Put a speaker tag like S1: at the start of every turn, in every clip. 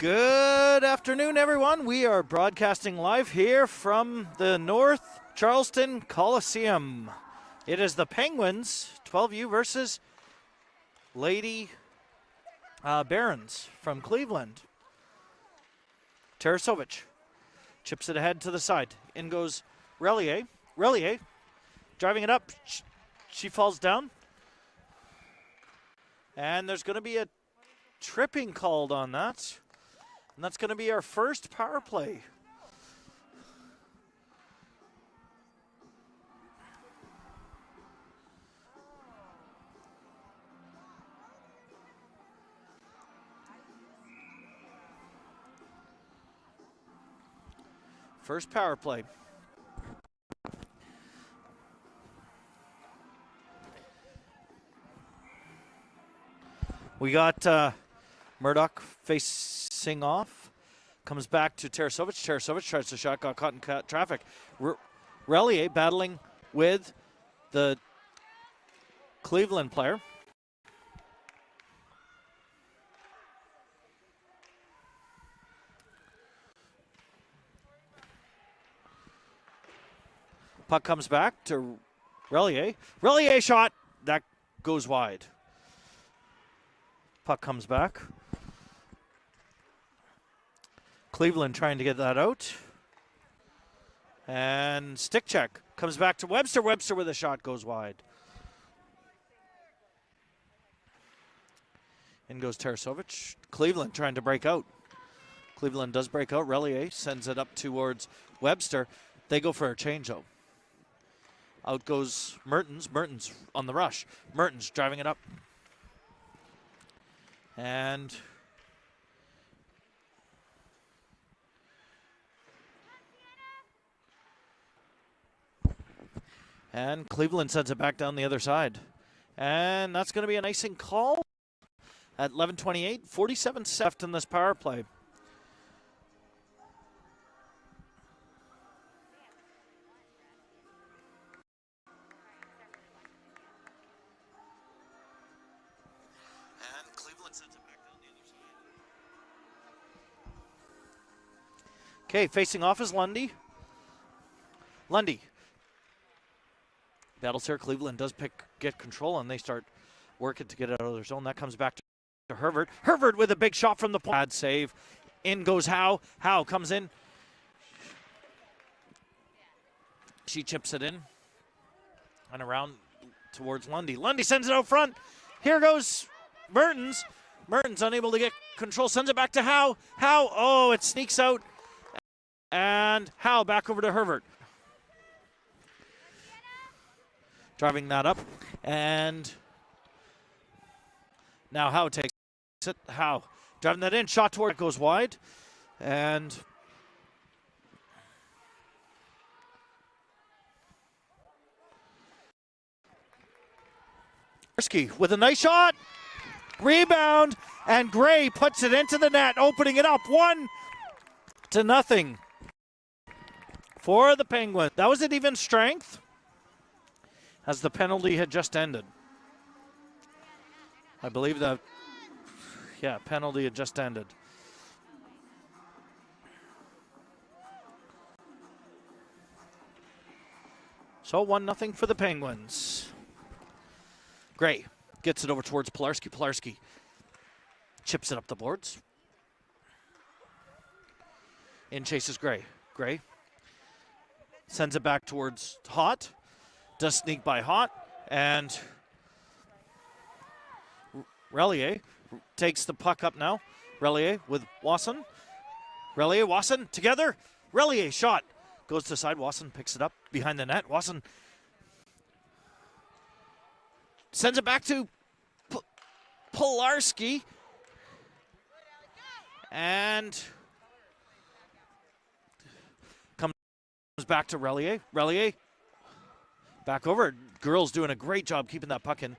S1: Good afternoon, everyone. We are broadcasting live here from the North Charleston Coliseum. It is the Penguins, 12U versus Lady Barons from Cleveland. Tarasovic chips it ahead to the side. In goes Relier. Relier driving it up. She falls down. And there's going to be a tripping called on that. And that's going to be our first power play. First power play. We got Murdoch facing off. Comes back to Tarasovic. Tarasovic tries to shot, got caught in traffic. Relier battling with the Cleveland player. Puck comes back to Relier. Relier shot. That goes wide. Puck comes back. Cleveland trying to get that out. And stick check. Comes back to Webster. Webster with a shot goes wide. In goes Tarasovic. Cleveland trying to break out. Cleveland does break out. Relier sends it up towards Webster. They go for a change though. Out goes Mertens. Mertens on the rush. Mertens driving it up. And Cleveland sends it back down the other side. And that's going to be an icing call at 11:28. 47 left in this power play. Okay, facing off is Lundy. Lundy battles here. Cleveland does get control, and they start working to get it out of their zone. That comes back to Hervert. Hervert with a big shot from the point. Bad save. In goes Howe. Howe comes in. She chips it in and around towards Lundy. Lundy sends it out front. Here goes Mertens. Mertens unable to get control. Sends it back to Howe. Howe. Oh, it sneaks out. And Howe back over to Hervert. Driving that up. And now Howe takes it. Howe driving that in. Shot toward it goes wide. And with a nice shot. Rebound. And Gray puts it into the net, opening it up 1-0. For the Penguins. That was at even strength as the penalty had just ended. I believe that, penalty had just ended. So 1-0 for the Penguins. Gray gets it over towards Pilarski. Pilarski chips it up the boards. In chases Gray. Gray sends it back towards Hott. Does sneak by Hott. And Relier takes the puck up now. Relier with Wasson. Relier, Wasson together. Relier shot. Goes to the side. Wasson picks it up behind the net. Wasson sends it back to Pilarski. And back to Relier. Relier back over. Girls doing a great job keeping that puck in.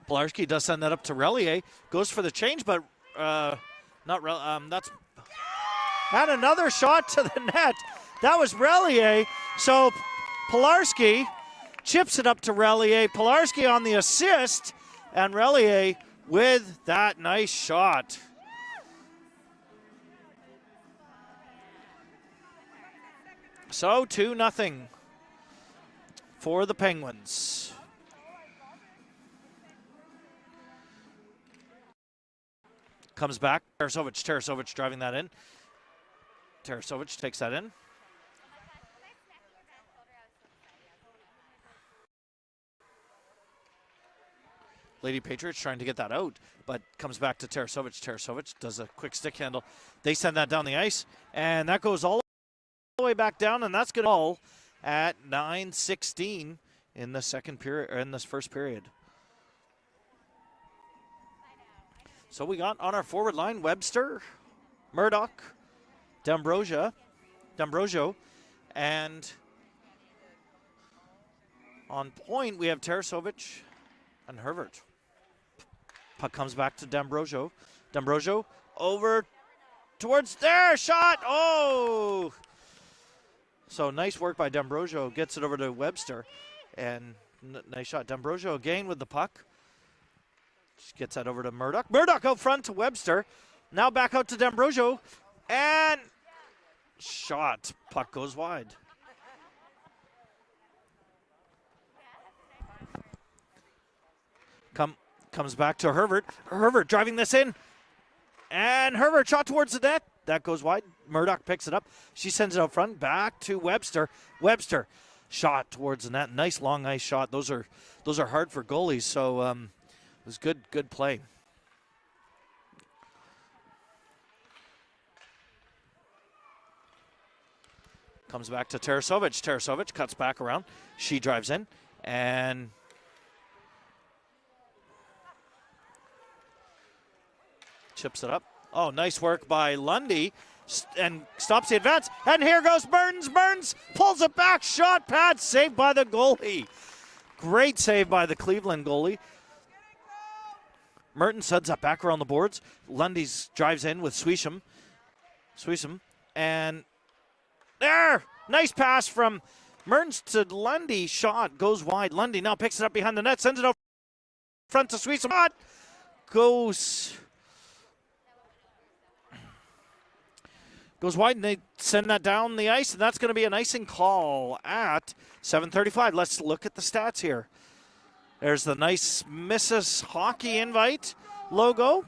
S1: Pilarski does send that up to Relier. Goes for the change, but that's had another shot to the net. That was Relier. So Pilarski chips it up to Relier. Pilarski on the assist, and Relier with that nice shot. So 2-0 for the Penguins. Comes back. Tarasovic driving that in. Tarasovic takes that in. Lady Patriots trying to get that out, but comes back to Tarasovic. Tarasovic does a quick stick handle. They send that down the ice, and that goes all the way back down, and that's going to all at 9:16 in the second period, or in this first period. So we got on our forward line Webster, Murdoch, D'Ambrosio, and on point we have Tarasovic and Herbert. Puck comes back to D'Ambrosio. D'Ambrosio over towards there. Shot. Oh! So nice work by D'Ambrosio. Gets it over to Webster. And nice shot. D'Ambrosio again with the puck. Just gets that over to Murdoch. Murdoch out front to Webster. Now back out to D'Ambrosio. And shot. Puck goes wide. Comes back to Herbert. Herbert driving this in. And Herbert shot towards the net. That goes wide. Murdoch picks it up. She sends it out front. Back to Webster. Webster shot towards the net. Nice long ice shot. Those are hard for goalies. So it was good play. Comes back to Tarasovic. Tarasovic cuts back around. She drives in and chips it up. Oh, nice work by Lundy and stops the advance. And here goes Burns. Burns pulls it back. Shot pad saved by the goalie. Great save by the Cleveland goalie. Merton sends that back around the boards. Lundy's drives in with Suisham. And there! Nice pass from Mertens to Lundy. Shot goes wide. Lundy now picks it up behind the net. Sends it out front to Suisham. Shot goes wide, and they send that down the ice, and that's going to be an icing call at 7:35. Let's look at the stats here. There's the nice Mrs. Hockey Invite logo,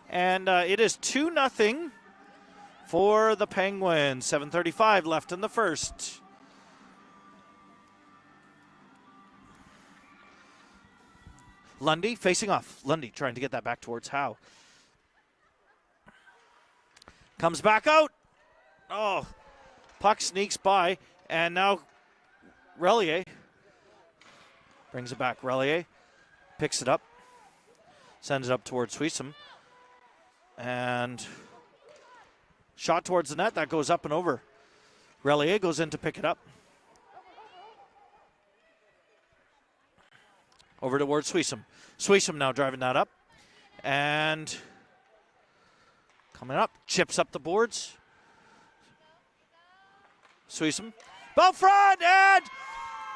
S1: and it is 2-0 for the Penguins. 7:35 left in the first. Lundy facing off. Lundy trying to get that back towards Howe. Comes back out. Oh, puck sneaks by, and now Relier brings it back. Relier picks it up, sends it up towards Suisham, and shot towards the net. That goes up and over. Relier goes in to pick it up. Over towards Suisham. Suisham now driving that up, and coming up, chips up the boards. Suisham, ball front, and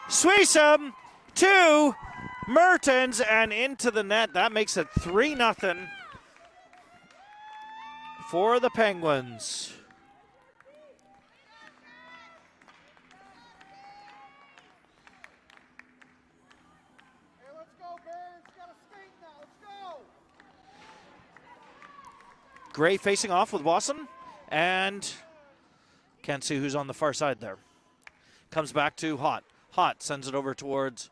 S1: Suisham to Mertens and into the net. That makes it 3-0 for the Penguins.
S2: Hey, let's go, Burns. Gotta skate now. Let's go.
S1: Gray facing off with Wasson, and can't see who's on the far side there. Comes back to Hott. Hott sends it over towards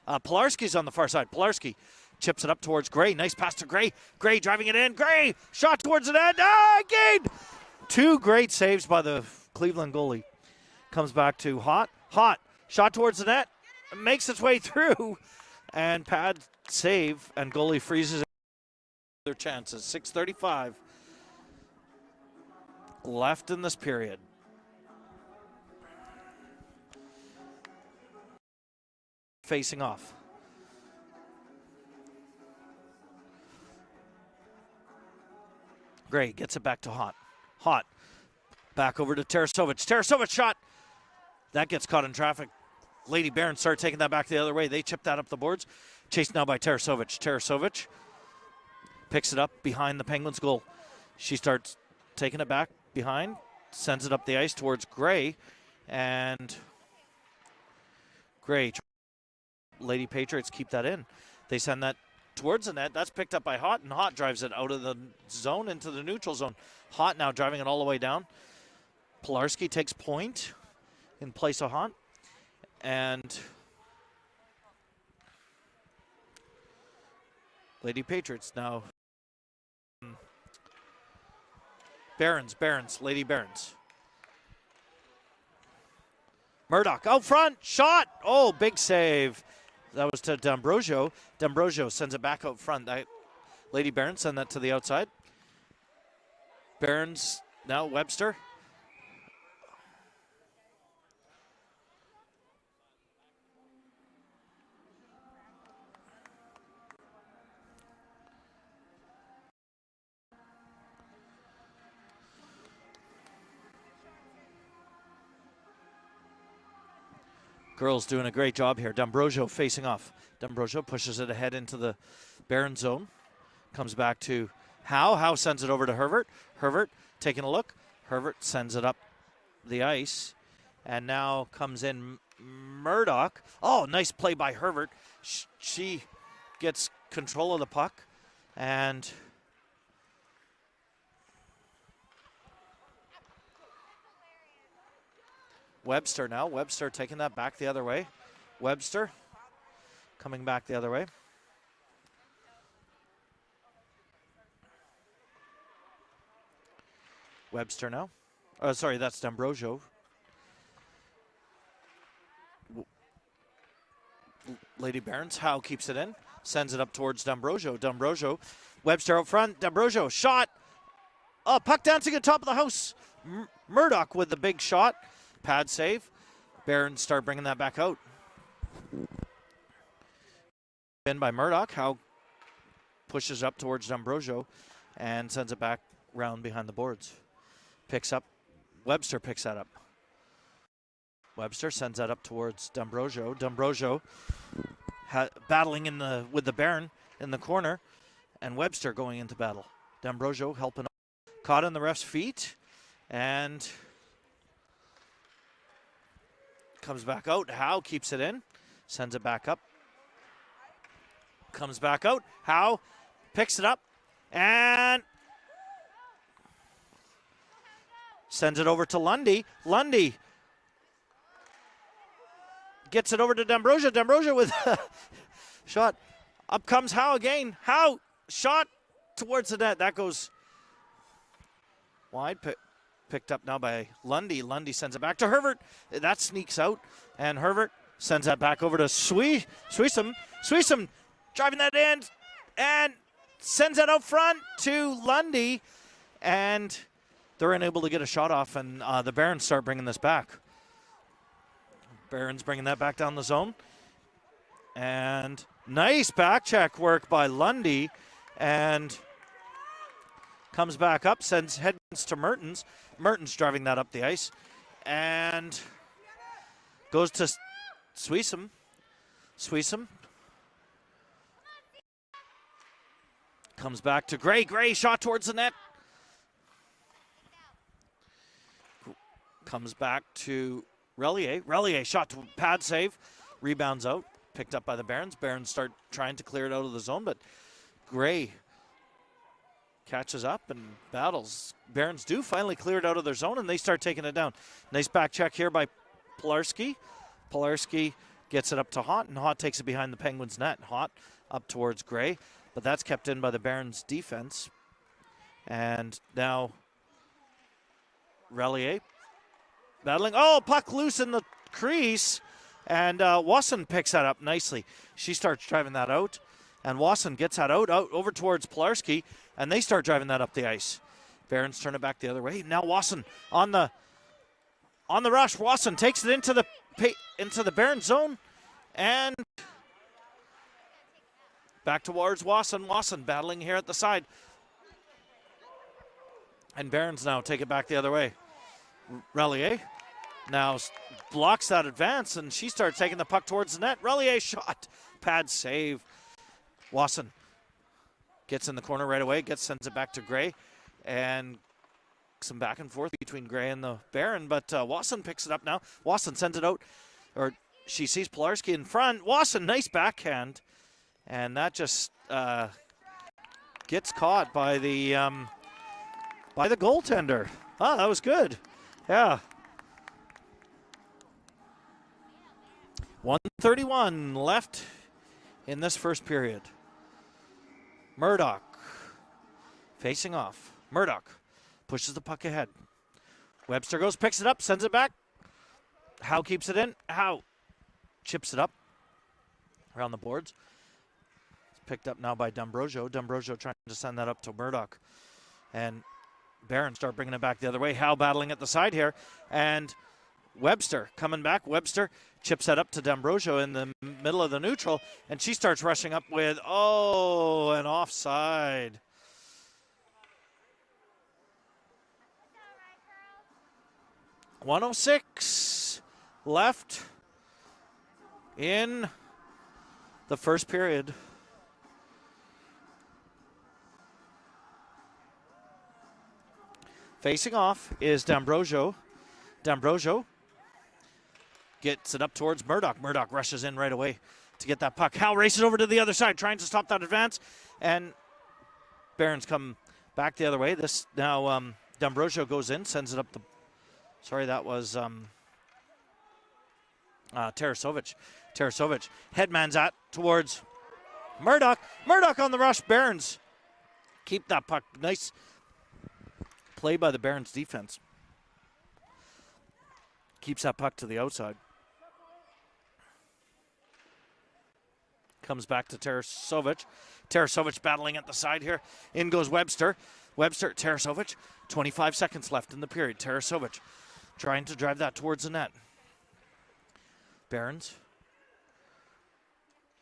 S1: Pilarski's on the far side. Pilarski chips it up towards Gray. Nice pass to Gray. Gray driving it in. Gray shot towards the net. Again! Two great saves by the Cleveland goalie. Comes back to Hott. Hott shot towards the net. Makes its way through. And pad save. And goalie freezes their chances. 6:35 left in this period. Facing off. Gray gets it back to Hott. Hott back over to Tarasovic. Tarasovic shot. That gets caught in traffic. Lady Barons start taking that back the other way. They chip that up the boards. Chased now by Tarasovic. Tarasovic picks it up behind the Penguins goal. She starts taking it back behind, sends it up the ice towards Gray, and Gray, Lady Patriots keep that in. They send that towards the net. That's picked up by Hott, and Hott drives it out of the zone into the neutral zone. Hott now driving it all the way down. Pilarski takes point in place of Hott, and Lady Patriots now. Barons, Lady Barons. Murdoch out front, shot. Oh, big save. That was to D'Ambrosio. D'Ambrosio sends it back out front. Lady Barons send that to the outside. Barons now Webster. Girls doing a great job here. D'Ambrosio facing off. D'Ambrosio pushes it ahead into the Baron zone. Comes back to Howe. Howe sends it over to Hervert. Hervert taking a look. Hervert sends it up the ice. And now comes in Murdoch. Oh, nice play by Hervert. She gets control of the puck. And Webster now. Webster taking that back the other way. Webster coming back the other way. Webster now. Oh, sorry, that's D'Ambrosio. Lady Barons. Howe keeps it in. Sends it up towards D'Ambrosio. D'Ambrosio. Webster out front. D'Ambrosio. Shot. Oh, puck dancing at top of the house. Murdoch with the big shot. Pad save. Barons start bringing that back out. In by Murdoch. Howe pushes up towards D'Ambrosio and sends it back round behind the boards. Picks up. Webster picks that up. Webster sends that up towards D'Ambrosio. D'Ambrosio battling with the Baron in the corner, and Webster going into battle. D'Ambrosio helping. Caught in the ref's feet, and comes back out. Howe keeps it in, sends it back up. Comes back out. Howe picks it up, and sends it over to Lundy. Lundy gets it over to D'Ambrosio. D'Ambrosio with a shot. Up comes Howe again. Howe shot towards the net. That goes wide. Picked up now by Lundy. Lundy sends it back to Hervert. That sneaks out. And Hervert sends that back over to Suisham. Suisham driving that in and sends that out front to Lundy. And they're unable to get a shot off. And the Barons start bringing this back. Barons bringing that back down the zone. And nice back check work by Lundy. And comes back up, sends heads to Mertens. Mertens driving that up the ice. And goes to Suisham. Suisham comes back to Gray. Gray shot towards the net. Comes back to Relier. Relier shot to pad save. Rebounds out. Picked up by the Barons. Barons start trying to clear it out of the zone, but Gray catches up and battles. Barons do finally clear it out of their zone, and they start taking it down. Nice back check here by Pilarski. Pilarski gets it up to Hott, and Hott takes it behind the Penguins' net. Hott up towards Gray, but that's kept in by the Barons' defense. And now Relier battling. Oh, puck loose in the crease, and Wasson picks that up nicely. She starts driving that out, and Wasson gets that out over towards Pilarski, and they start driving that up the ice. Barons turn it back the other way. Now Wasson on the rush. Wasson takes it into the Baron zone, and back towards Wasson. Wasson battling here at the side, and Barons now take it back the other way. Relier now blocks that advance, and she starts taking the puck towards the net. Relier shot, pad save. Wasson Gets in the corner right away, sends it back to Gray, and some back and forth between Gray and the Baron, but Wasson picks it up now. Wasson sends it out, or she sees Pilarski in front. Wasson, nice backhand, and that just gets caught by the goaltender. Oh, that was good. Yeah. 1:31 left in this first period. Murdoch facing off. Murdoch pushes the puck ahead. Webster goes, picks it up, sends it back. Howe keeps it in. Howe chips it up around the boards. It's picked up now by D'Ambrosio. D'Ambrosio trying to send that up to Murdoch. And Barron start bringing it back the other way. Howe battling at the side here. And Webster coming back. Webster chips that up to D'Ambrosio in the middle of the neutral. And she starts rushing up with, an offside. .106 left in the first period. Facing off is D'Ambrosio. D'Ambrosio gets it up towards Murdoch. Murdoch rushes in right away to get that puck. Howe races over to the other side, trying to stop that advance. And Barron's come back the other way. This now D'Ambrosio goes in, sends it up the... Sorry, that was Tarasovic. Tarasovic. Headman's at towards Murdoch. Murdoch on the rush. Barons keep that puck. Nice play by the Barons defense. Keeps that puck to the outside. Comes back to Tarasovic. Tarasovic battling at the side here. In goes Webster. Webster, Tarasovic. 25 seconds left in the period. Tarasovic trying to drive that towards the net. Barons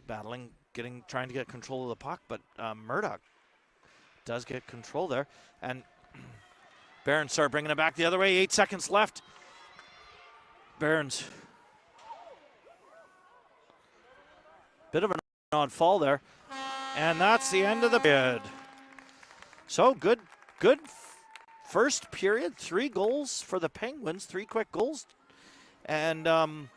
S1: battling, trying to get control of the puck, but Murdoch does get control there. And Barons start bringing it back the other way. 8 seconds left. Barons. Bit of an odd fall there. And that's the end of the period. So good first period. 3 goals for the Penguins. 3 quick goals. And got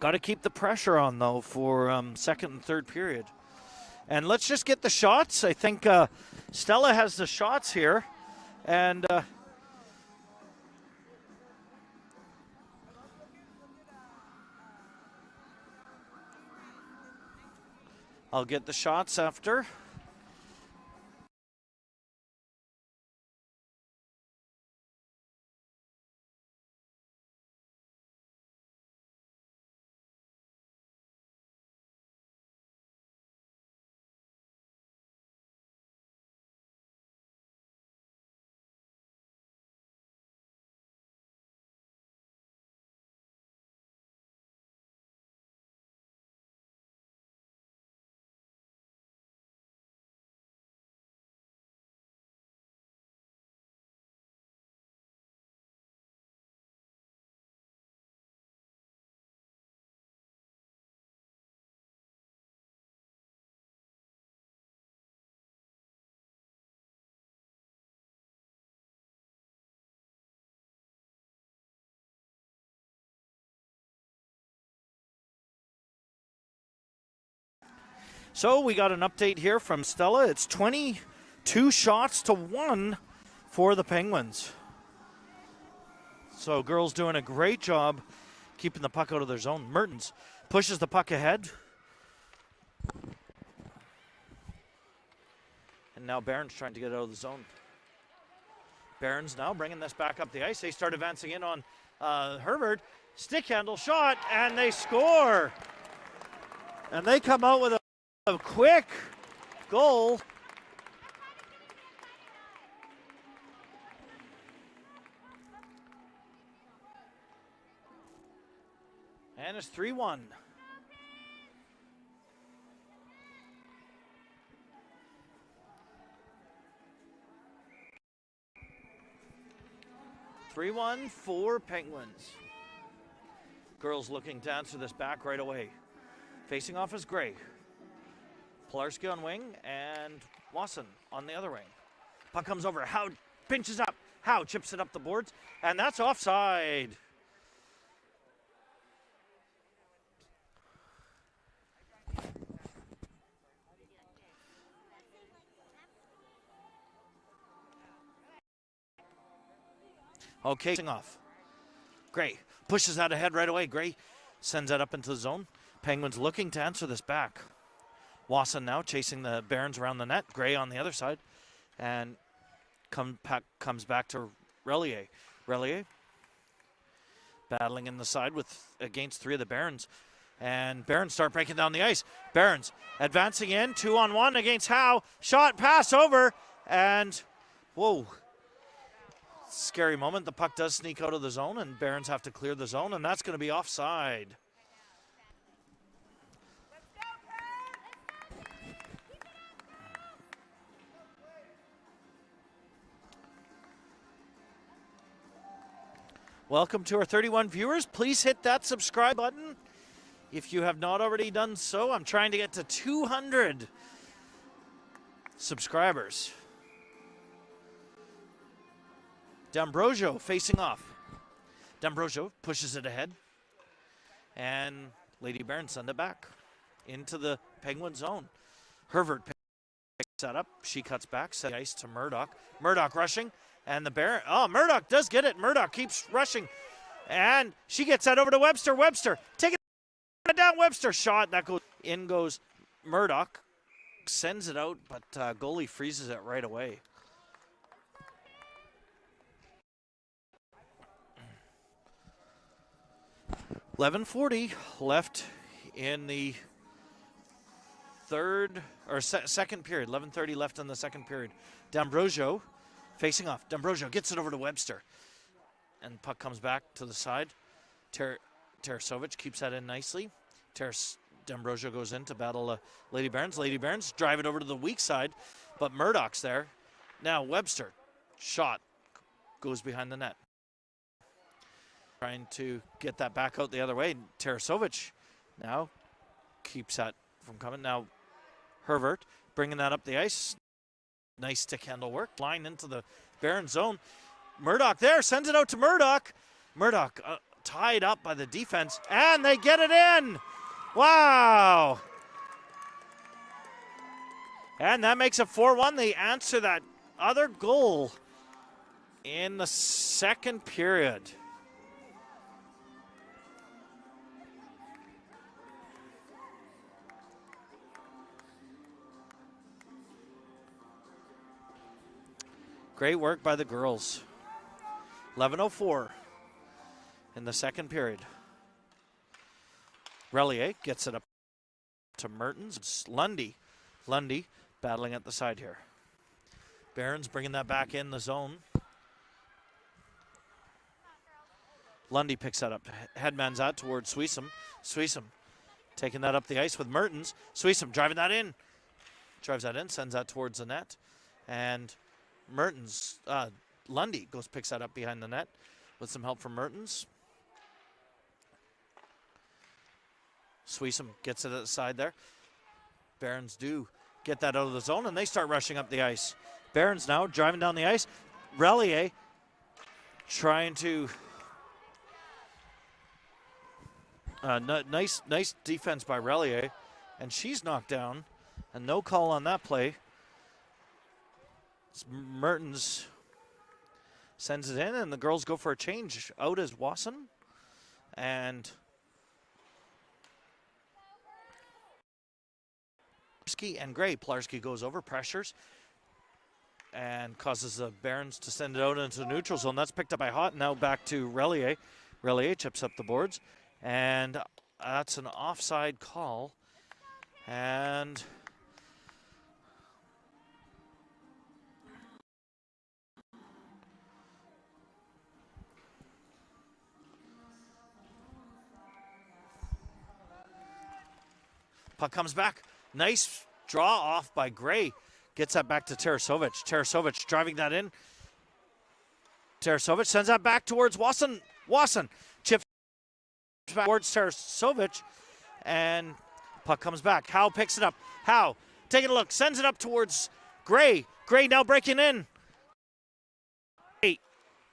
S1: to keep the pressure on, though, for second and third period. And let's just get the shots. I think Stella has the shots here. And I'll get the shots after. So we got an update here from Stella. It's 22 shots to 1 for the Penguins. So girls doing a great job keeping the puck out of their zone. Mertens pushes the puck ahead. And now Barron's trying to get out of the zone. Barron's now bringing this back up the ice. They start advancing in on Herbert. Stick handle shot, and they score. And they come out with a quick goal. And it's 3-1. For Penguins. Girls looking to answer this back right away. Facing off is Gray. Pilarski on wing and Wasson on the other wing. Puck comes over. Howe pinches up. Howe chips it up the boards, and that's offside. Okay, off. Gray pushes that ahead right away. Gray sends that up into the zone. Penguins looking to answer this back. Wasson now chasing the Barons around the net. Gray on the other side. And comes back to Relier. Relier battling in the side against three of the Barons. And Barons start breaking down the ice. Barons advancing in, 2-on-1 against Howe. Shot, pass over, and whoa. Scary moment. The puck does sneak out of the zone, and Barons have to clear the zone, and that's going to be offside. Welcome to our 31 viewers. Please hit that subscribe button if you have not already done so. I'm trying to get to 200 subscribers. D'Ambrosio facing off. D'Ambrosio pushes it ahead. And Lady Barons send it back into the Penguin zone. Hervert picks that up. She cuts back, sets the ice to Murdoch. Murdoch rushing. And the Baron, Murdoch does get it. Murdoch keeps rushing. And she gets that over to Webster. Webster, take it down. Webster shot. That goes in, goes Murdoch. Sends it out, but goalie freezes it right away. .11:40 left in the second period. 11:30 left in the second period. D'Ambrosio facing off. D'Ambrosio gets it over to Webster. And puck comes back to the side. Tarasovic keeps that in nicely. D'Ambrosio goes in to battle Lady Barons. Lady Barons drive it over to the weak side, but Murdoch's there. Now Webster, shot, goes behind the net. Trying to get that back out the other way. Tarasovic now keeps that from coming. Now Hervert bringing that up the ice. Nice stick handle work. Line into the Baron zone. Murdoch there, sends it out to Murdoch. Murdoch tied up by the defense, and they get it in. Wow. And that makes it 4-1. They answer that other goal in the second period. Great work by the girls. 11:04 in the second period. Relier gets it up to Mertens. It's Lundy battling at the side here. Barons bringing that back in the zone. Lundy picks that up. Headman's out towards Suisham. Suisham taking that up the ice with Mertens. Suisham driving that in. Drives that in, sends that towards the net. And Mertens, Lundy picks that up behind the net with some help from Mertens. Suisham gets it at the side there. Barons do get that out of the zone, and they start rushing up the ice. Barons now driving down the ice. Relier trying to nice defense by Relier, and she's knocked down, and no call on that play. Mertens sends it in, and the girls go for a change. Out is Wasson, and Pilarski and Gray. Pilarski goes over, pressures, and causes the Barons to send it out into the neutral zone. That's picked up by Hott. Now back to Relier. Relier chips up the boards, and that's an offside call. And puck comes back. Nice draw off by Gray. Gets that back to Tarasovic. Tarasovic driving that in. Tarasovic sends that back towards Wasson. Wasson chips back towards Tarasovic. And puck comes back. Howe picks it up. Howe taking a look, sends it up towards Gray. Gray now breaking in.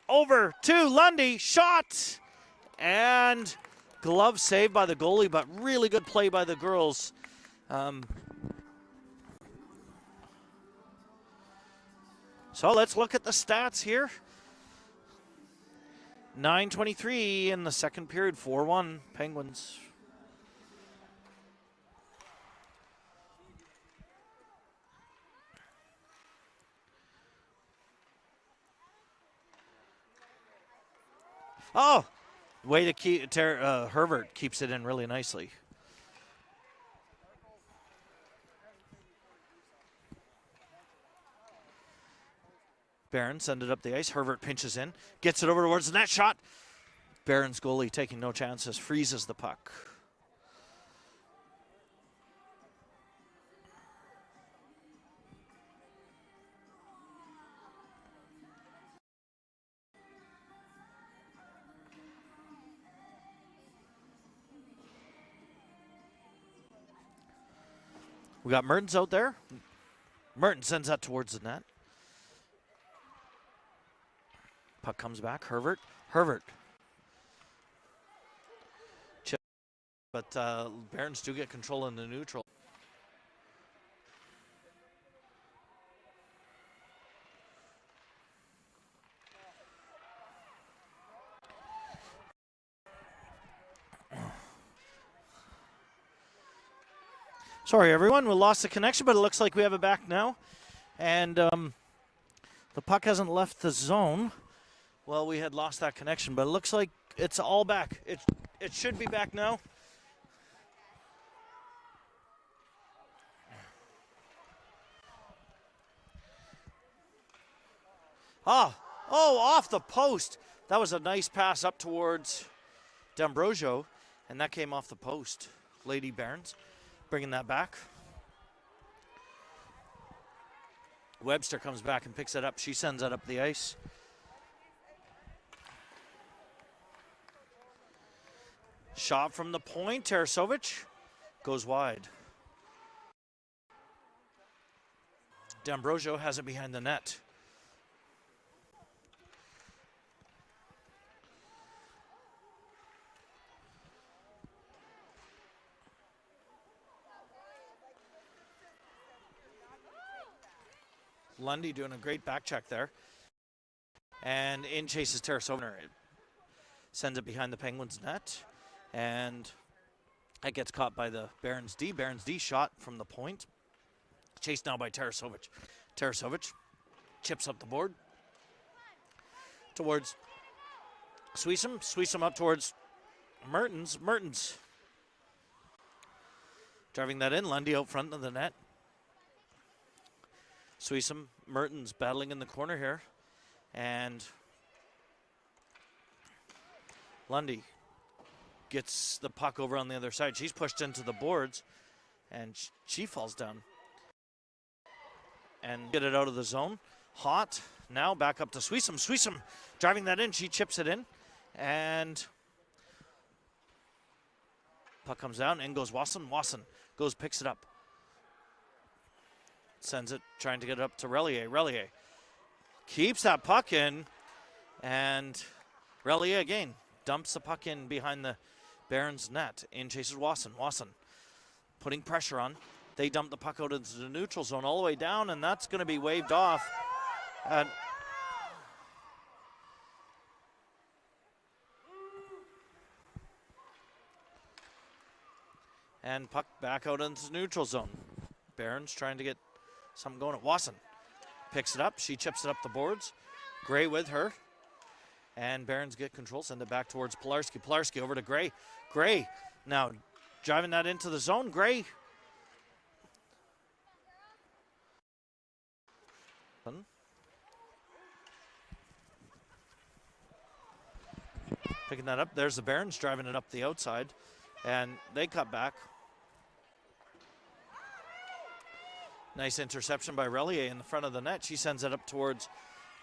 S1: Over to Lundy, shot, and glove saved by the goalie, but really good play by the girls. So let's look at the stats here. 9:23 in the second period, 4-1 Penguins. Oh, way to keep Herbert keeps it in really nicely. Barron sends it up the ice. Herbert pinches in, gets it over towards the net shot. Barron's goalie taking no chances, freezes the puck. We got Mertens out there. Mertens sends that towards the net. Puck comes back. Herbert. But Barons do get control in the neutral. Sorry, everyone. We lost the connection, but it looks like we have it back now. And the puck hasn't left the zone. Well, we had lost that connection, but it looks like it's all back. It should be back now. Oh, off the post. That was a nice pass up towards D'Ambrosio, and that came off the post. Lady Barnes bringing that back. Webster comes back and picks it up. She sends it up the ice. Shot from the point. Tarasovic goes wide. D'Ambrosio has it behind the net. Lundy doing a great back check there. And in chases Tarasovic. Sends it behind the Penguins net. And that gets caught by the Barons D. Barons D shot from the point. Chased now by Tarasovic. Tarasovic chips up the board towards Suisham. Suisham up towards Mertens. Mertens driving that in. Lundy out front of the net. Suisham, Mertens battling in the corner here. And Lundy gets the puck over on the other side. She's pushed into the boards, and she falls down. And get it out of the zone. Hot. Now back up to Suisham. Suisham driving that in. She chips it in. And puck comes down. In goes Wasson. Wasson goes, picks it up. Sends it, trying to get it up to Relier. Relier keeps that puck in. And Relier again dumps the puck in behind the Barons net. In chases Wasson. Wasson putting pressure on. They dump the puck out into the neutral zone all the way down, and that's going to be waved off. And puck back out into the neutral zone. Barons trying to get something going. Wasson picks it up. She chips it up the boards. Gray with her. And Barons get control. Send it back towards Pilarski. Pilarski over to Gray. Gray now driving that into the zone. Gray. Picking that up. There's the Barons driving it up the outside. And they cut back. Nice interception by Relier in the front of the net. She sends it up towards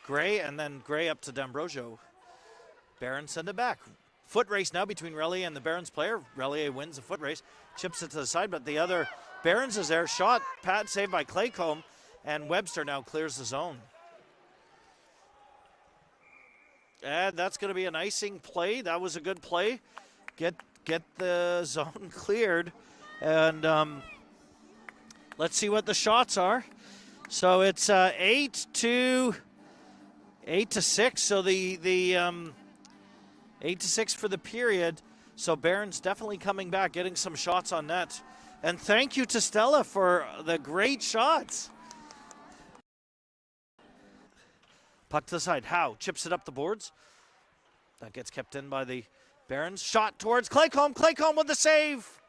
S1: Gray, and then Gray up to D'Ambrosio. Barons send it back. Foot race now between Relier and the Barons player. Relier wins the foot race, chips it to the side, but the other Behrens is there. Shot, pad saved by Claycomb, and Webster now clears the zone. And that's going to be an icing play. That was a good play. Get the zone cleared, and let's see what the shots are. So it's 8-6. So the 8-6 for the period. So Behrens definitely coming back, getting some shots on net. And thank you to Stella for the great shots. Puck to the side. Howe chips it up the boards. That gets kept in by the Behrens. Shot towards Claycomb. Claycomb with the save.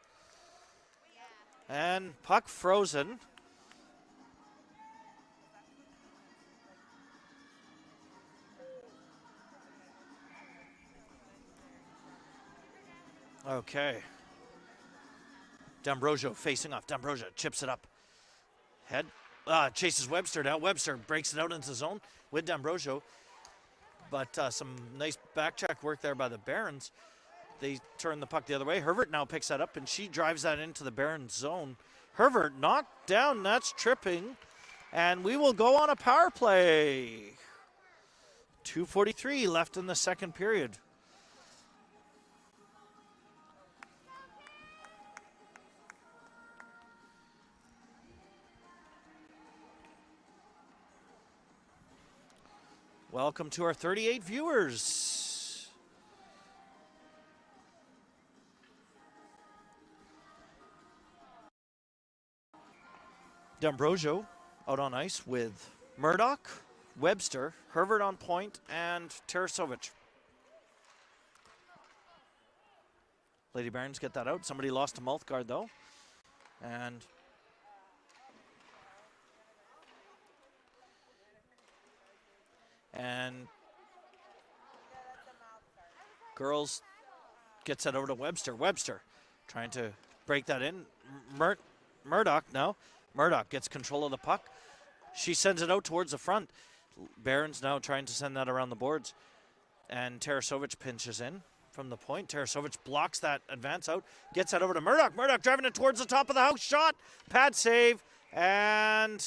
S1: And puck frozen. Okay. D'Ambrosio facing off. D'Ambrosio chips it up. Head. Chases Webster now. Webster breaks it out into the zone with D'Ambrosio. But some nice back check work there by the Behrens. They turn the puck the other way. Hervert now picks that up, and she drives that into the Behrens zone. Hervert knocked down. That's tripping. And we will go on a power play. 2:43 left in the second period. Welcome to our 38 viewers. D'Ambrosio out on ice with Murdoch, Webster, Hervert on point, and Tarasovic. Lady Barons get that out. Somebody lost a mouth guard though. And girls gets that over to Webster. Webster trying to break that in. Murdoch now. Murdoch gets control of the puck. She sends it out towards the front. Barons now trying to send that around the boards. And Tarasovic pinches in from the point. Tarasovic blocks that advance out. Gets that over to Murdoch. Murdoch driving it towards the top of the house. Shot. Pad save. And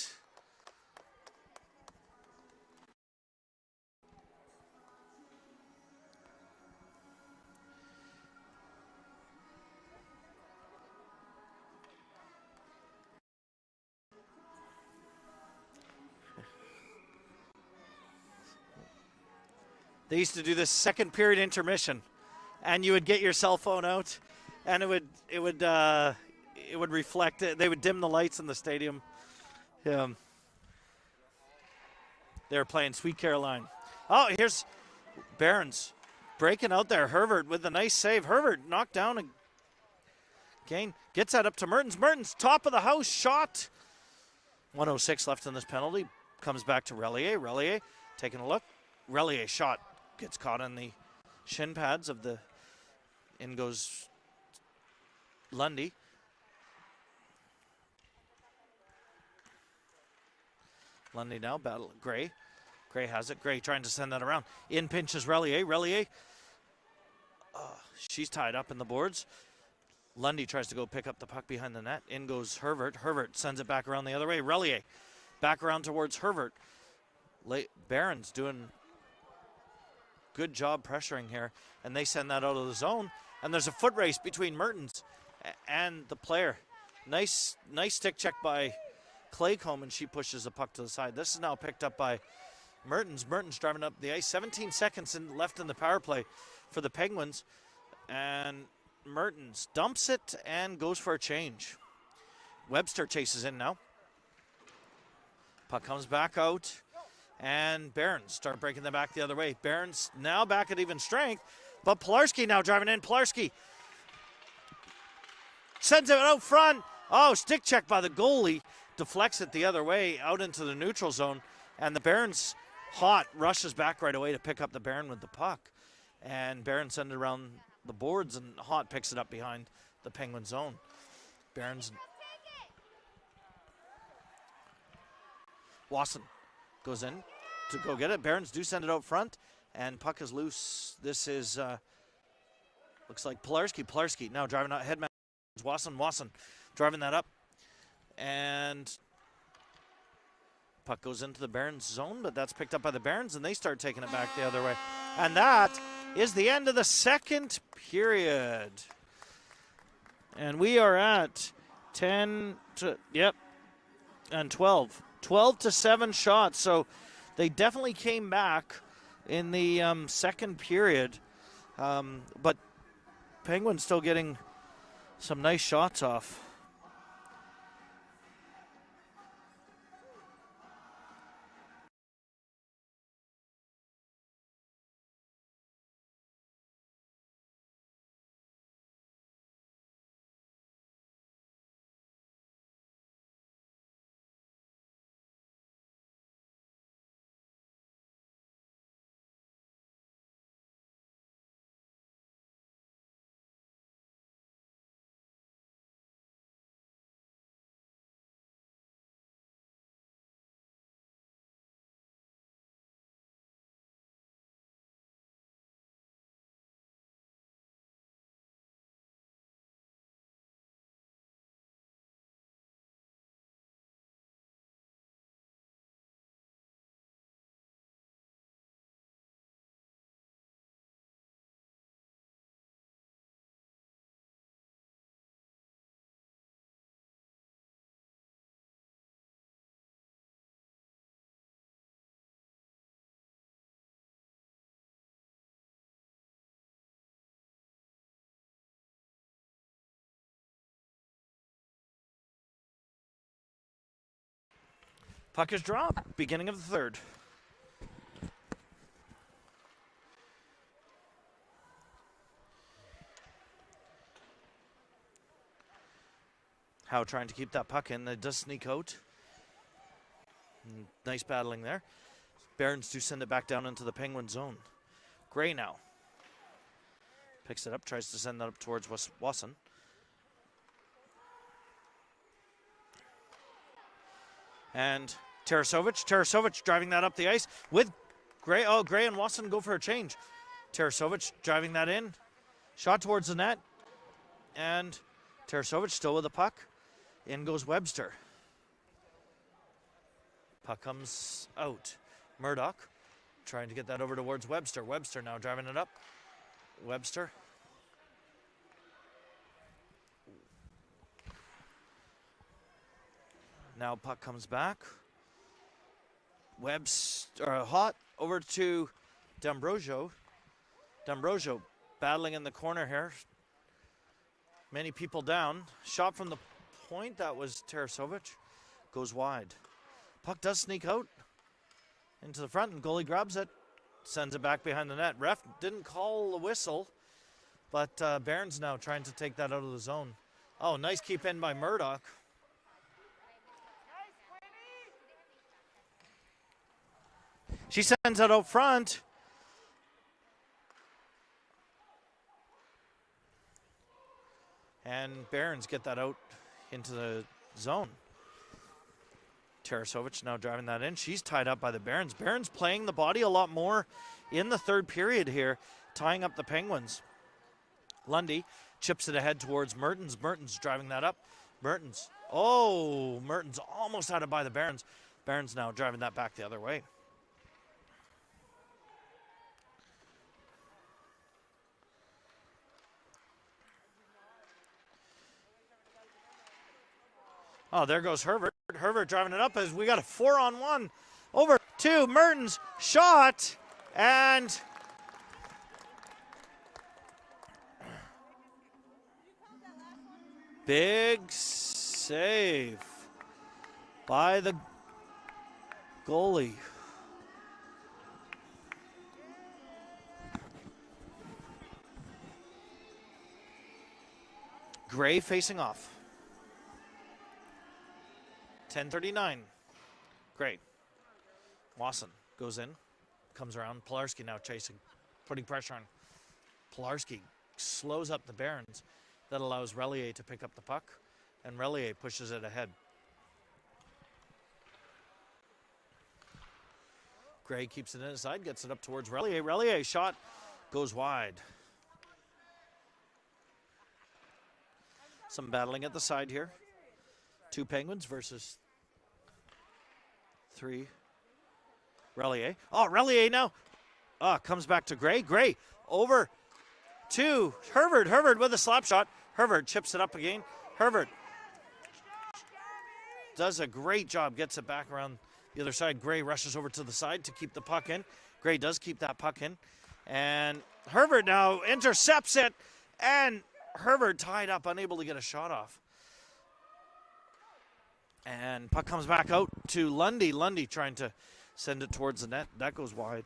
S1: they used to do this second period intermission, and you would get your cell phone out, and it would reflect it. They would dim the lights in the stadium. They were playing Sweet Caroline. Oh, here's Behrens breaking out there. Hervert with a nice save. Hervert knocked down again. Gets that up to Mertens. Mertens top of the house shot. 1:06 left in this penalty. Comes back to Relier. Relier taking a look. Relier shot. Gets caught on the shin pads of the. In goes Lundy. Lundy now battle Gray. Gray has it. Gray trying to send that around. In pinches Relier. Relier. She's tied up in the boards. Lundy tries to go pick up the puck behind the net. In goes Hervert. Hervert sends it back around the other way. Relier back around towards Hervert. Barron's doing good job pressuring here, and they send that out of the zone, and there's a foot race between Mertens and the player. Nice stick check by Claycomb, and she pushes the puck to the side. This is now picked up by Mertens. Mertens driving up the ice. 17 seconds left in the power play for the Penguins, and Mertens dumps it and goes for a change. Webster chases in now. Puck comes back out. And Behrens start breaking them back the other way. Behrens now back at even strength, but Pilarski now driving in. Pilarski sends it out front. Oh, stick check by the goalie. Deflects it the other way out into the neutral zone. And the Behrens hot rushes back right away to pick up the Barron with the puck. And Barron sends it around the boards, and Hot picks it up behind the Penguin zone. Barron's Wasson goes in to go get it. Barons do send it out front, and puck is loose. This is, looks like Pilarski. Pilarski now driving out headman. Wasson driving that up. And puck goes into the Barons zone, but that's picked up by the Barons, and they start taking it back the other way. And that is the end of the second period. And we are at 10 to, and 12. 12 to 7 shots. So they definitely came back in the second period. But Penguins still getting some nice shots off. Puck is dropped, beginning of the third. Howe trying to keep that puck in. It does sneak out. Nice battling there. Barons do send it back down into the Penguin zone. Gray now. Picks it up, tries to send that up towards Wasson. And Tarasovic driving that up the ice with Gray. Oh, Gray and Wasson go for a change. Tarasovic driving that in. Shot towards the net. And Tarasovic still with the puck. In goes Webster. Puck comes out. Murdoch trying to get that over towards Webster. Webster now driving it up. Webster. Now puck comes back. Webster hot over to D'Ambrosio. D'Ambrosio battling in the corner here. Many people down. Shot from the point. That was Tarasovic. Goes wide. Puck does sneak out into the front, and goalie grabs it. Sends it back behind the net. Ref didn't call the whistle, but Barons now trying to take that out of the zone. Oh, nice keep in by Murdoch. She sends it out front. And Barons get that out into the zone. Tarasovic now driving that in. She's tied up by the Barons. Barons playing the body a lot more in the third period here, tying up the Penguins. Lundy chips it ahead towards Mertens. Mertens driving that up. Mertens. Oh, Mertens almost had it by the Barons. Barons now driving that back the other way. Oh, there goes Herbert. Herbert driving it up as we got a 4-on-1 over to Mertens. Shot and big save by the goalie. Gray facing off. 10:39. Gray. Wasson goes in, comes around. Pilarski now chasing, putting pressure on. Pilarski slows up the Barons. That allows Relier to pick up the puck, and Relier pushes it ahead. Gray keeps it inside, gets it up towards Relier. Relier shot goes wide. Some battling at the side here. 2 Penguins versus 3 Relier. Oh, Relier now. Comes back to Gray. Gray over to Hervard. Hervard with a slap shot. Hervard chips it up again. Hervard does a great job. Gets it back around the other side. Gray rushes over to the side to keep the puck in. Gray does keep that puck in. And Hervard now intercepts it. And Hervard tied up, unable to get a shot off. And puck comes back out to Lundy. Lundy trying to send it towards the net. That goes wide.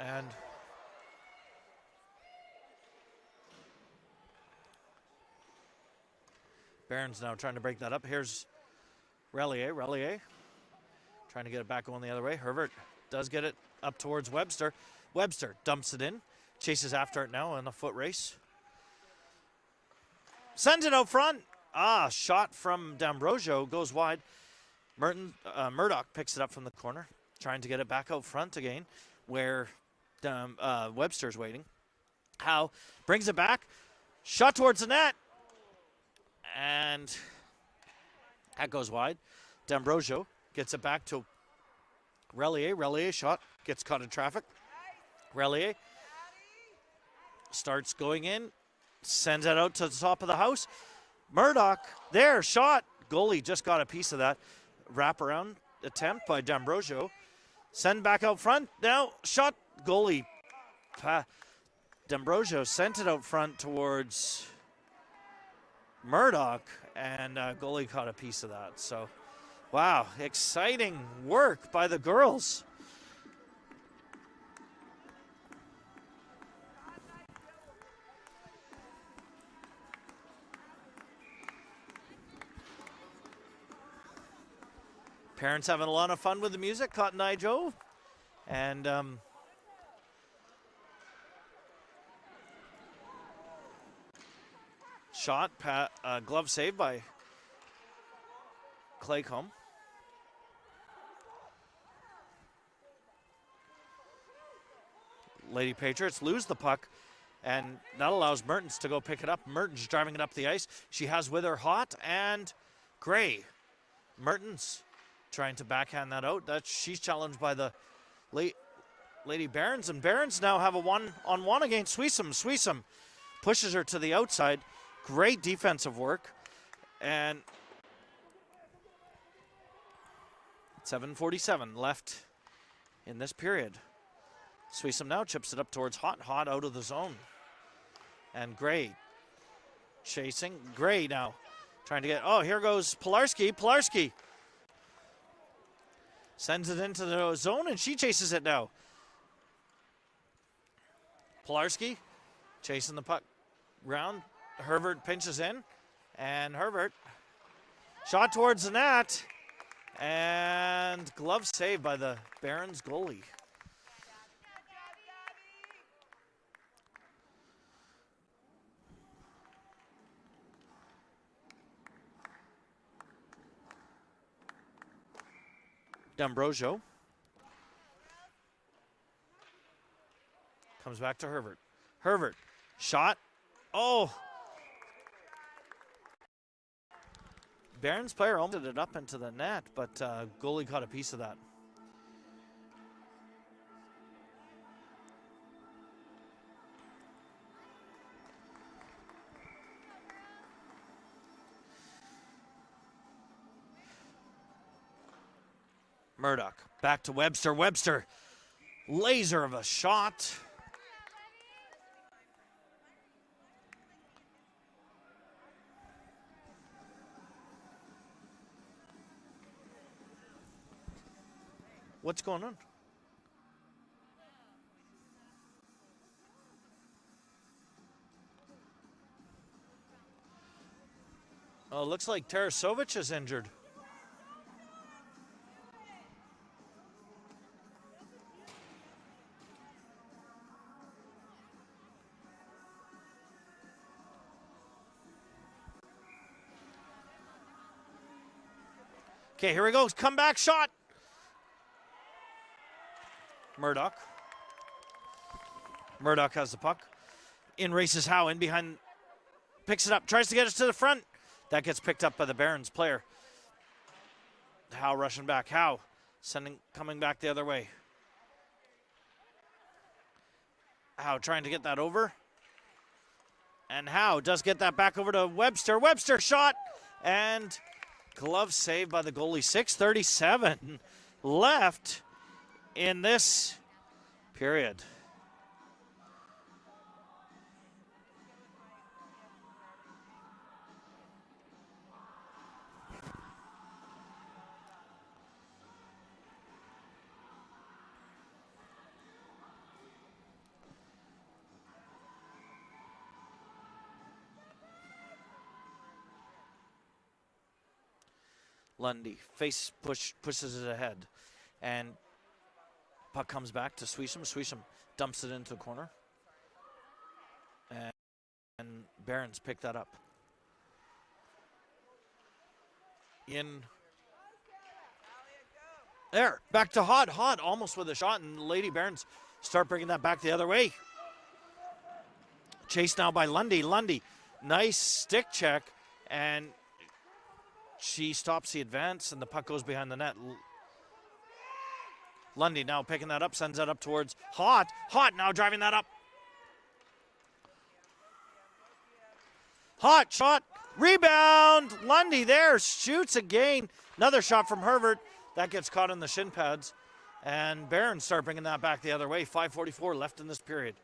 S1: And Barron's now trying to break that up. Here's Relier. Relier trying to get it back going the other way. Hervard does get it up towards Webster. Webster dumps it in. Chases after it now in a foot race. Sends it out front. Shot from D'Ambrosio goes wide. Murdoch picks it up from the corner, trying to get it back out front again, where Webster's waiting. Howe brings it back. Shot towards the net. And that goes wide. D'Ambrosio gets it back to Relier. Relier shot gets caught in traffic. Relier starts going in, sends it out to the top of the house. Murdoch there, shot. Goalie just got a piece of that. Wraparound attempt by D'Ambrosio. Send back out front. Now shot. Goalie. D'Ambrosio sent it out front towards Murdoch, and goalie caught a piece of that. So, wow, exciting work by the girls. Parents having a lot of fun with the music, Cotton Eye Joe. And shot, glove save by Claycomb. Lady Patriots lose the puck, and that allows Mertens to go pick it up. Mertens driving it up the ice. She has with her Hott and Gray. Mertens trying to backhand that out. She's challenged by the Lady Barons, and Barons now have a one-on-one against Suisham. Suisham pushes her to the outside. Great defensive work. And 7:47 left in this period. Suisham now chips it up towards Hott. Hott out of the zone. And Gray chasing. Gray now trying to get, here goes Pilarski. Pilarski sends it into the zone, and she chases it now. Pilarski chasing the puck round. Hervard pinches in, and Hervard shot towards the net, and glove saved by the Barons goalie. D'Ambrosio comes back to Hervard. Hervard shot. Barons player almost it up into the net, but goalie caught a piece of that. Murdoch back to Webster. Webster, laser of a shot. What's going on? Oh, looks like Tarasovic is injured. Okay, here he goes. Comeback shot. Murdoch. Murdoch has the puck. In races Howe in behind. Picks it up. Tries to get it to the front. That gets picked up by the Barons player. Howe rushing back. Howe coming back the other way. Howe trying to get that over. And Howe does get that back over to Webster. Webster shot and glove saved by the goalie. 6:37 left in this period. Lundy pushes it ahead, and puck comes back to Suisham. Suisham dumps it into the corner, and Barons pick that up. In there, back to Hot almost with a shot, and Lady Barons start bringing that back the other way. Chased now by Lundy. Lundy, nice stick check, and she stops the advance, and the puck goes behind the net. Lundy now picking that up, sends that up towards Hot. Hot now driving that up. Hot shot, rebound. Lundy there, shoots again. Another shot from Herbert. That gets caught in the shin pads. And Barons start bringing that back the other way. 5:44 left in this period.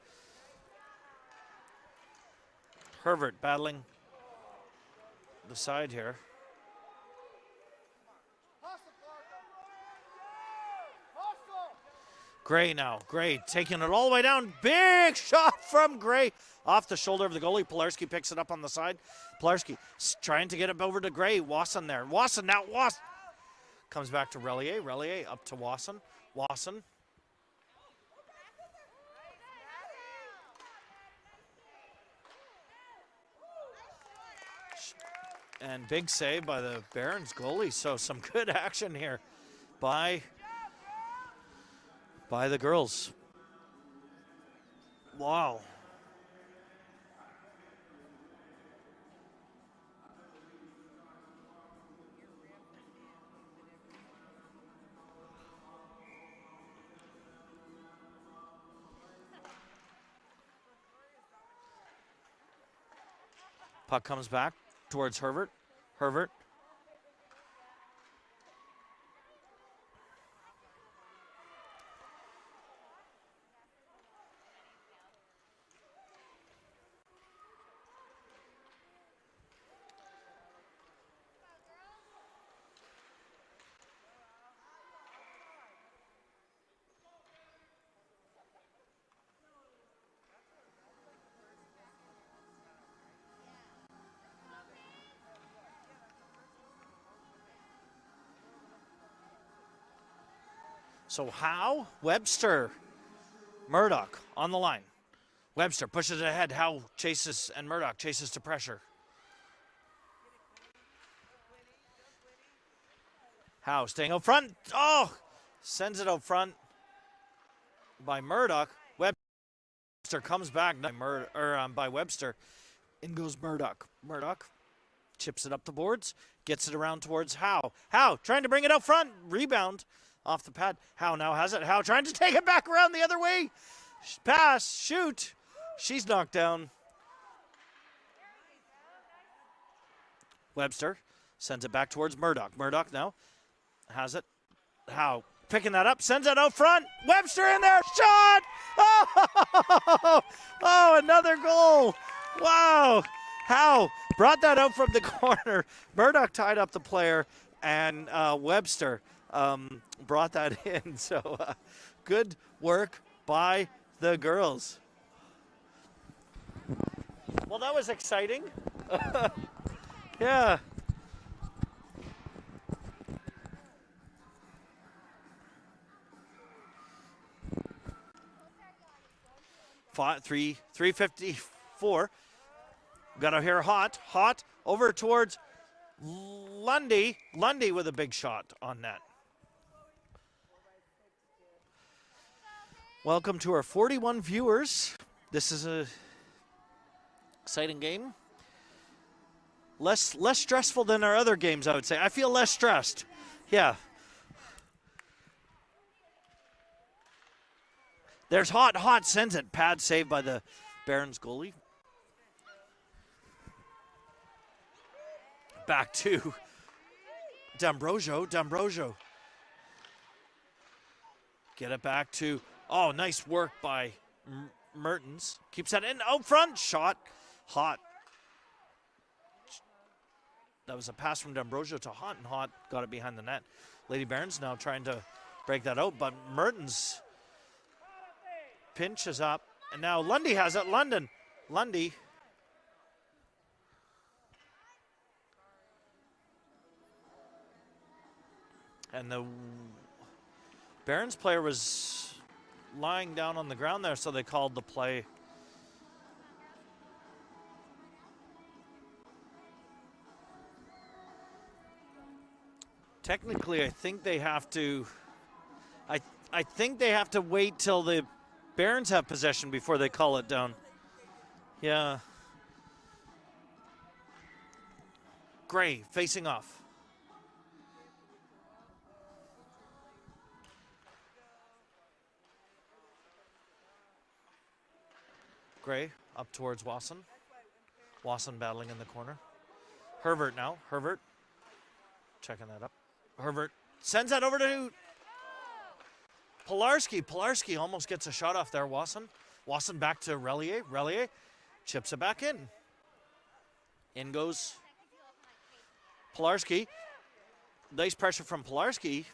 S1: Herbert battling the side here. Gray now. Gray taking it all the way down. Big shot from Gray off the shoulder of the goalie. Pilarski picks it up on the side. Pilarski trying to get it over to Gray. Wasson there. Wasson now. Wasson comes back to Relier. Relier up to Wasson. Wasson. And big save by the Barons goalie. So some good action here by the girls. Wow. Puck comes back towards Herbert. Herbert. So Howe, Webster, Murdoch on the line. Webster pushes it ahead. Howe chases, and Murdoch chases to pressure. Howe staying out front. Oh, sends it out front by Murdoch. Webster comes back by Webster. In goes Murdoch. Murdoch chips it up the boards, gets it around towards Howe. Howe trying to bring it out front. Rebound off the pad. Howe now has it. Howe trying to take it back around the other way. Pass, shoot. She's knocked down. Webster sends it back towards Murdoch. Murdoch now has it. Howe picking that up, sends it out front. Webster in there, shot! Oh, another goal. Wow. Howe brought that out from the corner. Murdoch tied up the player, and Webster brought that in. So good work by the girls. Well, that was exciting. Yeah. 3:54. Got to hear Hot over towards Lundy. Lundy with a big shot on net. Welcome to our 41 viewers. This is a exciting game. Less stressful than our other games, I would say. I feel less stressed. Yeah. There's Hot sends it. Pad saved by the Barons goalie. Back to D'Ambrosio. Get it back to, oh, nice work by Mertens. Keeps that in, out front, shot, Hot. That was a pass from D'Ambrosio to Hot, and Hot got it behind the net. Lady Barons now trying to break that out, but Mertens pinches up, and now Lundy has it, Lundy. And the Barons player was lying down on the ground there, so they called the play. Technically, I think they have to. I think they have to wait till the Barons have possession before they call it down. Yeah. Gray facing off. Gray up towards Wasson. Wasson battling in the corner. Hervert now. Hervert checking that up. Hervert sends that over to Pilarski. Pilarski almost gets a shot off there. Wasson back to Relier. Relier chips it back in. In goes Pilarski. Nice pressure from Pilarski.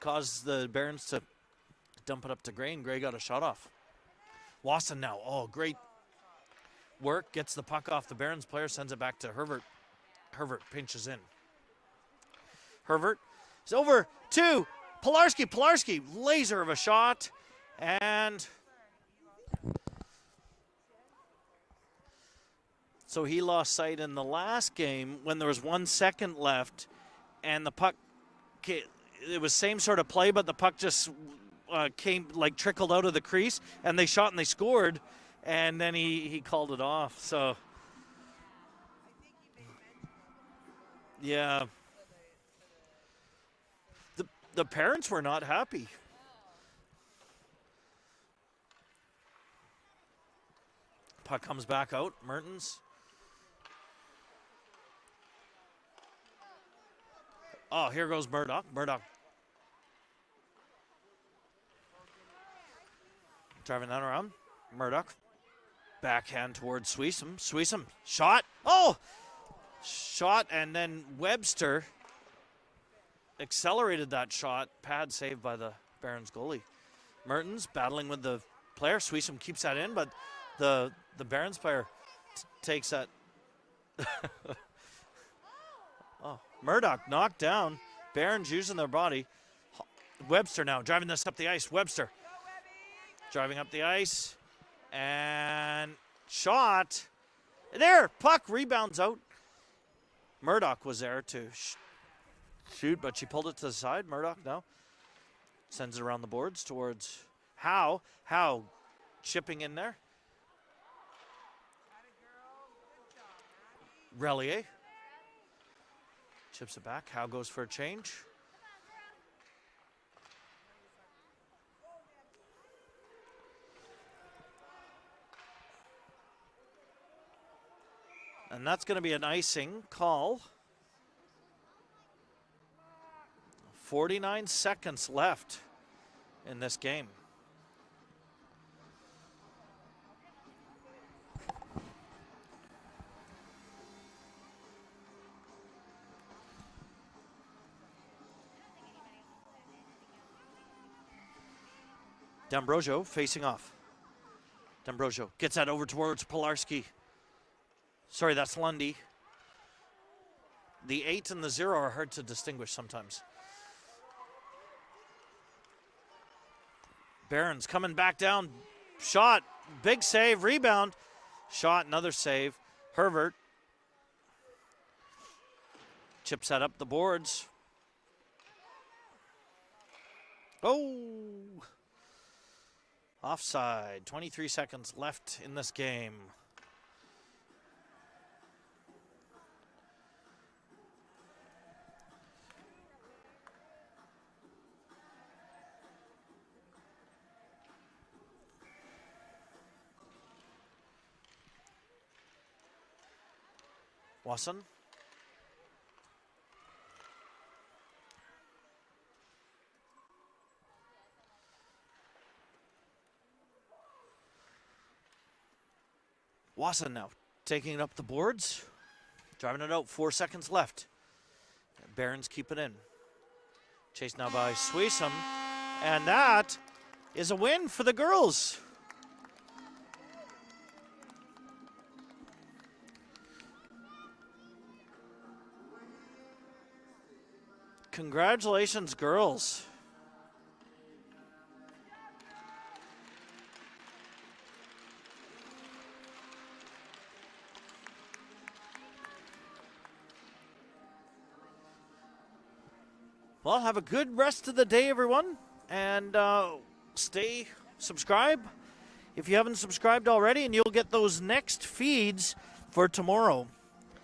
S1: Caused the Barons to dump it up to Gray, and Gray got a shot off. Wasson now. Oh, great work. Gets the puck off the Barons player, sends it back to Hervert. Hervert pinches in. Hervert is over to Pilarski. Pilarski, laser of a shot. And so he lost sight in the last game when there was 1 second left, and the puck, it was same sort of play, but the puck just trickled out of the crease, and they shot and they scored, and then he called it off. So yeah, the parents were not happy. Puck comes back out. Mertens. Oh, here goes Murdoch. Murdoch driving that around. Murdoch. Backhand towards Suisham. Suisham. Shot. Oh! Shot, and then Webster accelerated that shot. Pad saved by the Barons goalie. Mertens battling with the player. Suisham keeps that in, but the Barons player takes that. Oh, Murdoch knocked down. Barons using their body. Webster now driving this up the ice. Webster driving up the ice. And shot. There, puck rebounds out. Murdoch was there to shoot, but she pulled it to the side. Murdoch now sends it around the boards towards Howe. Howe chipping in there. Relier chips it back. Howe goes for a change. And that's going to be an icing call. 49 seconds left in this game. D'Ambrosio facing off. D'Ambrosio gets that over towards Pilarski. Sorry, that's Lundy. The 8 and the 0 are hard to distinguish sometimes. Barons coming back down. Shot. Big save. Rebound. Shot. Another save. Hervert chips that up the boards. Oh. Offside. 23 seconds left in this game. Wasson. Wasson now taking it up the boards. Driving it out, 4 seconds left. Barons keep it in. Chased now by Suisham. And that is a win for the girls. Congratulations, girls. Well, have a good rest of the day, everyone, and stay subscribed if you haven't subscribed already, and you'll get those next feeds for tomorrow.